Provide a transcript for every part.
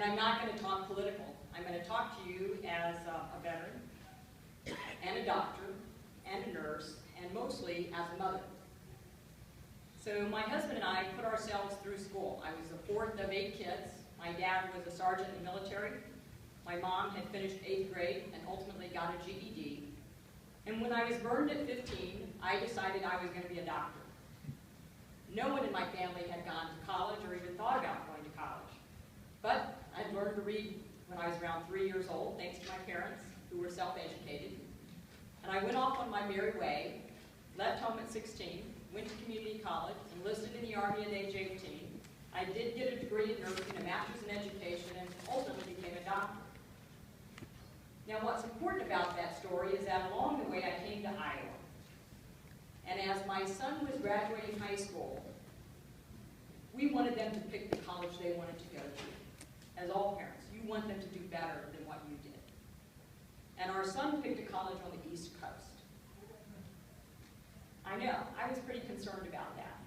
And I'm not going to talk political. I'm going to talk to you as a veteran, and a doctor, and a nurse, and mostly as a mother. So my husband and I put ourselves through school. I was the fourth of 8 kids. My dad was a sergeant in the military. My mom had finished 8th grade and ultimately got a GED. And when I was burned at 15, I decided I was going to be a doctor. No one in my family had gone to college or even thought about going to college. But I'd learned to read when I was around 3 years old, thanks to my parents, who were self-educated. And I went off on my merry way, left home at 16, went to community college, enlisted in the Army at age 18. I did get a degree in nursing, a master's in education, and ultimately became a doctor. Now, what's important about that story is that along the way I came to Iowa. And as my son was graduating high school, we wanted them to pick the college they wanted to go to. As all parents, you want them to do better than what you did. And our son picked a college on the East Coast. I know, I was pretty concerned about that.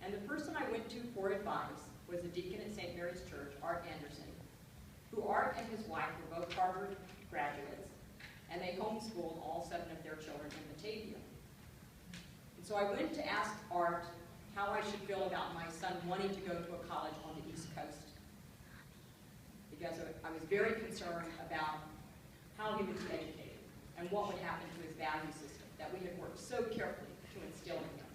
And the person I went to for advice was a deacon at St. Mary's Church, Art Anderson, who Art and his wife were both Harvard graduates, and they homeschooled all 7 of their children in Batavia. And so I went to ask Art how I should feel about my son wanting to go to a college on the East Coast, because I was very concerned about how he would be educated and what would happen to his value system that we had worked so carefully to instill in him.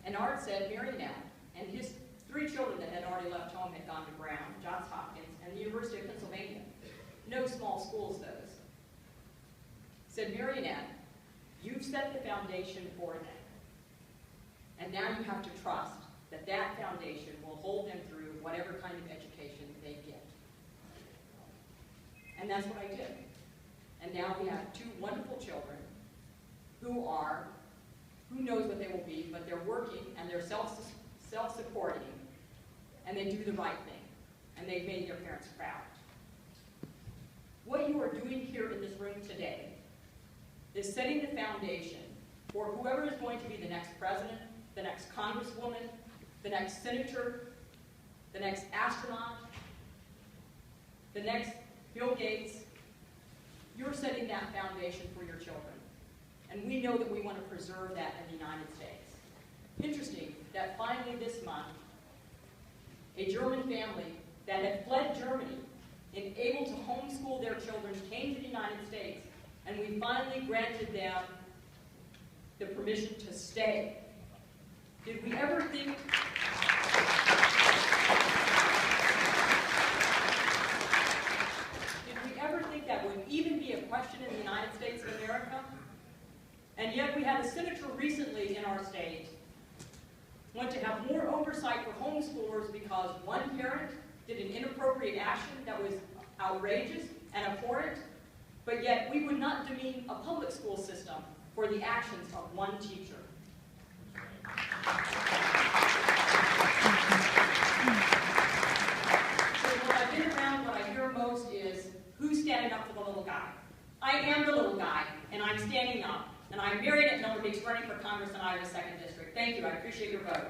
And Art said Mariannette and his 3 children that had already left home had gone to Brown, Johns Hopkins, and the University of Pennsylvania. No small schools, those. Said, Mariannette, you've set the foundation for them. And now you have to trust that that foundation will hold them through whatever kind of education they get. And that's what I did. And now we have 2 wonderful children who knows what they will be, but they're working and they're self-supporting, and they do the right thing, and they've made their parents proud. What you are doing here in this room today is setting the foundation for whoever is going to be the next president, the next congresswoman, the next senator, the next astronaut, the next Bill Gates. You're setting that foundation for your children. And we know that we want to preserve that in the United States. Interesting that finally this month, a German family that had fled Germany and able to homeschool their children came to the United States, and we finally granted them the permission to stay. Did we ever think that would even be a question in the United States of America? And yet we had a senator recently in our state want to have more oversight for homeschoolers because one parent did an inappropriate action that was outrageous and abhorrent, but yet we would not demean a public school system for the actions of one teacher. So when I've been around, what I hear most is, who's standing up for the little guy? I am the little guy, and I'm standing up. And I'm Mariannette Miller-Meeks, running for Congress in Iowa 2nd District. Thank you. I appreciate your vote.